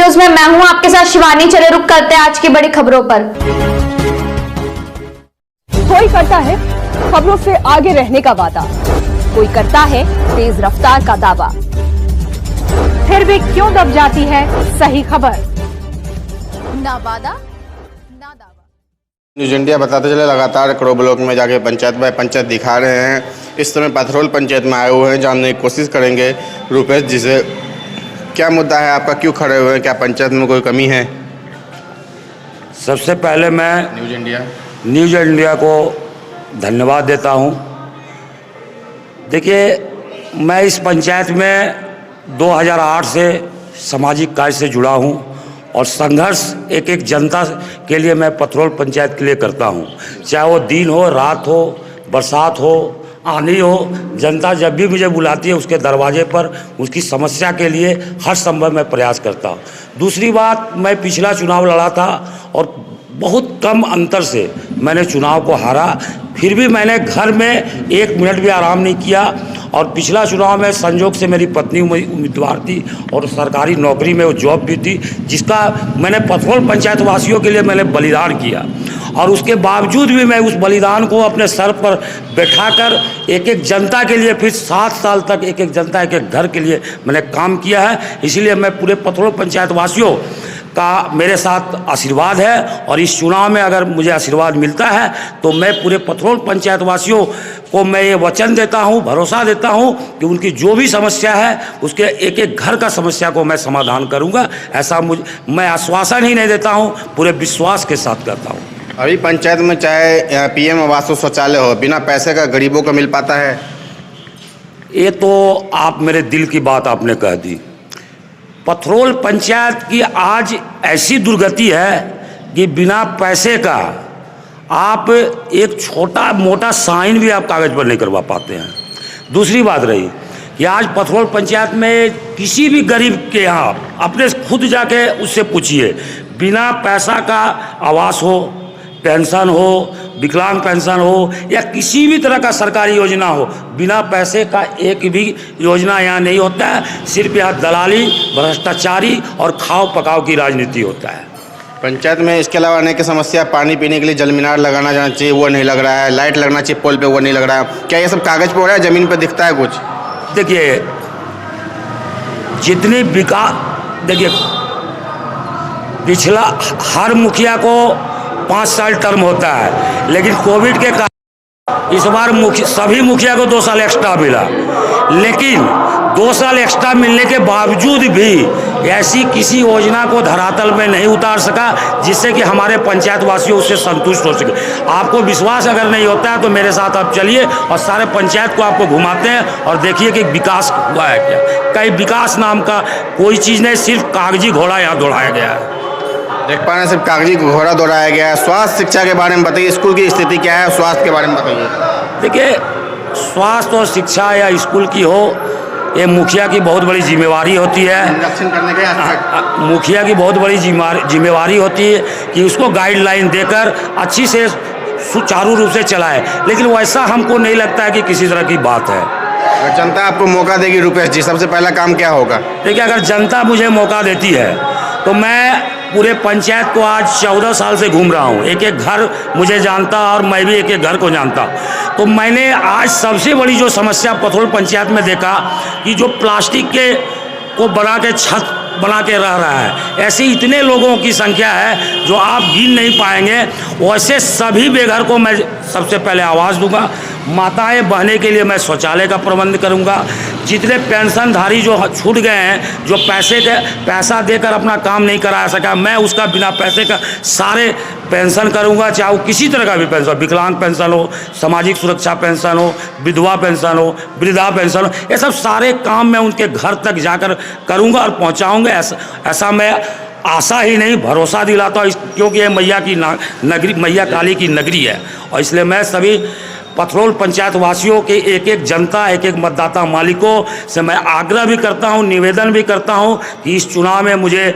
News में मैं हूं आपके साथ शिवानी। चले रुक करते हैं आज की बड़ी खबरों पर। कोई करता है खबरों से आगे रहने का वादा, कोई करता है तेज रफ्तार का दावा, फिर भी क्यों दब जाती है सही खबर? ना वादा ना दावा। न्यूज इंडिया बताते चले लगातार करो ब्लॉक में जाके पंचायत बाय पंचायत दिखा रहे हैं। इस समय पथरोल पंचायत में आए हुए हैं, जानने की कोशिश करेंगे रुपेश जी से क्या मुद्दा है आपका, क्यों खड़े हुए हैं, क्या पंचायत में कोई कमी है? सबसे पहले मैं न्यूज इंडिया को धन्यवाद देता हूं। देखिए, मैं इस पंचायत में 2008 से सामाजिक कार्य से जुड़ा हूं और संघर्ष एक एक जनता के लिए मैं पथरोल पंचायत के लिए करता हूं। चाहे वो दिन हो, रात हो, बरसात हो, आंधी हो, जनता जब भी मुझे बुलाती है उसके दरवाजे पर उसकी समस्या के लिए हर संभव मैं प्रयास करता हूँ। दूसरी बात, मैं पिछला चुनाव लड़ा था और बहुत कम अंतर से मैंने चुनाव को हारा, फिर भी मैंने घर में 1 मिनट भी आराम नहीं किया। और पिछला चुनाव में संजोग से मेरी पत्नी उम्मीदवार थी और सरकारी नौकरी में वो जॉब भी थी, जिसका मैंने पथरोल पंचायत वासियों के लिए मैंने बलिदान किया। और उसके बावजूद भी मैं उस बलिदान को अपने सर पर बैठाकर एक एक जनता के लिए फिर 7 साल तक एक एक जनता एक एक घर के लिए मैंने काम किया है। इसीलिए मैं पूरे पथरोल पंचायत वासियों का मेरे साथ आशीर्वाद है और इस चुनाव में अगर मुझे आशीर्वाद मिलता है तो मैं पूरे पथरोल पंचायत वासियों को मैं ये वचन देता हूँ, भरोसा देता हूँ कि उनकी जो भी समस्या है उसके एक एक घर का समस्या को मैं समाधान करूँगा। ऐसा मैं आश्वासन ही नहीं देता हूँ, पूरे विश्वास के साथ करता हूँ। अभी पंचायत में चाहे पीएम आवास शौचालय हो, बिना पैसे का गरीबों को मिल पाता है? ये तो आप मेरे दिल की बात आपने कह दी। पथरोल पंचायत की आज ऐसी दुर्गति है कि बिना पैसे का आप एक छोटा मोटा साइन भी आप कागज़ पर नहीं करवा पाते हैं। दूसरी बात रही कि आज पथरोल पंचायत में किसी भी गरीब के यहाँ अपने खुद जाके उससे पूछिए, बिना पैसा का आवास हो, पेंशन हो, विकलांग पेंशन हो या किसी भी तरह का सरकारी योजना हो, बिना पैसे का एक भी योजना यहाँ नहीं होता है। सिर्फ यहाँ दलाली, भ्रष्टाचारी और खाओ पकाओ की राजनीति होता है। पंचायत में इसके अलावा अनेक समस्या, पानी पीने के लिए जल मीनार लगाना जाना चाहिए, वो नहीं लग रहा है। लाइट लगना चाहिए पोल पे, वो नहीं लग रहा है। क्या ये सब कागज़ पे हो रहा है, ज़मीन पे दिखता है कुछ? देखिए, जितनी देखिए, पिछला हर मुखिया को 5 साल टर्म होता है, लेकिन कोविड के कारण इस बार सभी मुखिया को 2 साल एक्स्ट्रा मिला। लेकिन 2 साल एक्स्ट्रा मिलने के बावजूद भी ऐसी किसी योजना को धरातल में नहीं उतार सका जिससे कि हमारे पंचायत वासियों उससे संतुष्ट हो सके। आपको विश्वास अगर नहीं होता है तो मेरे साथ आप चलिए और सारे पंचायत को आपको घुमाते हैं और देखिए कि विकास हुआ है क्या। कहीं विकास नाम का कोई चीज़ नहीं, सिर्फ कागजी घोड़ा यहाँ दौड़ाया गया है। देख पा रहे हैं सिर्फ कागजी घोड़ा दौड़ाया गया है। स्वास्थ्य शिक्षा के बारे में बताइए, स्कूल की स्थिति क्या है, स्वास्थ्य के बारे में बताइए। देखिए, स्वास्थ्य और शिक्षा या स्कूल की हो, ये मुखिया की बहुत बड़ी जिम्मेवारी होती है। निरीक्षण करने के मुखिया की बहुत बड़ी जिम्मेवारी होती है कि उसको गाइडलाइन देकर अच्छी से सुचारू रूप से चलाए, लेकिन वैसा हमको नहीं लगता है कि किसी तरह की बात है। अगर जनता आपको मौका देगी रुपेश जी, सबसे पहला काम क्या होगा? देखिए, अगर जनता मुझे मौका देती है तो मैं पूरे पंचायत को आज 14 साल से घूम रहा हूँ, एक एक घर मुझे जानता और मैं भी एक एक घर को जानता। तो मैंने आज सबसे बड़ी जो समस्या पथरोल पंचायत में देखा कि जो प्लास्टिक के को बना के छत बना के रह रहा है, ऐसे इतने लोगों की संख्या है जो आप गिन नहीं पाएंगे। वैसे सभी बेघर को मैं सबसे पहले आवाज़ दूंगा। माताएं बहने के लिए मैं शौचालय का प्रबंध करूंगा। जितने पेंशनधारी जो छूट गए हैं, जो पैसा देकर अपना काम नहीं करा सका, मैं उसका बिना पैसे का सारे पेंशन करूंगा, चाहे वो किसी तरह का भी पेंशन, विकलांग पेंशन हो, सामाजिक सुरक्षा पेंशन हो, विधवा पेंशन हो, वृद्धा पेंशन हो, ये सब सारे काम मैं उनके घर तक जाकर करूंगा और पहुंचाऊंगा। ऐसा मैं आशा ही नहीं, भरोसा दिलाता हूँ, क्योंकि ये मैया की नगरी, मैया काली की नगरी है। और इसलिए मैं सभी पथरोल पंचायत वासियों के एक एक जनता, एक एक मतदाता मालिकों से मैं आग्रह भी करता हूं, निवेदन भी करता हूं कि इस चुनाव में मुझे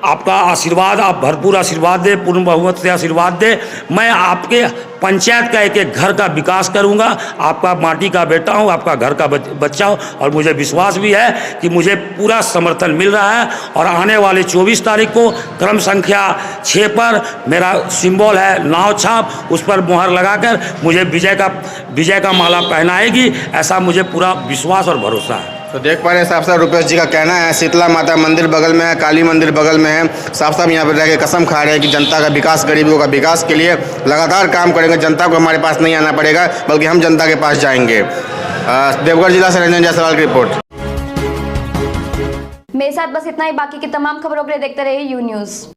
आपका आशीर्वाद, आप भरपूर आशीर्वाद दे, पूर्ण बहुमत से आशीर्वाद दे। मैं आपके पंचायत का एक एक घर का विकास करूंगा। आपका माटी का बेटा हूं, आपका घर का बच्चा हूं, और मुझे विश्वास भी है कि मुझे पूरा समर्थन मिल रहा है। और आने वाले 24 तारीख को क्रम संख्या 6 पर मेरा सिंबल है नाव छाप, उस पर मुहर लगाकर मुझे विजय का माला पहनाएगी, ऐसा मुझे पूरा विश्वास और भरोसा है। तो देख पा रहे हैं साफ साफ रुपेश जी का कहना है, शीतला माता मंदिर बगल में है, काली मंदिर बगल में है, साफ साफ यहाँ पर रह के कसम खा रहे हैं कि जनता का विकास, गरीबों का विकास के लिए लगातार काम करेंगे। जनता को हमारे पास नहीं आना पड़ेगा, बल्कि हम जनता के पास जाएंगे। देवघर जिला से रंजन जायसवाल की रिपोर्ट। मेरे साथ बस इतना ही। बाकी की तमाम खबरों के लिए देखते रहिए यू न्यूज़।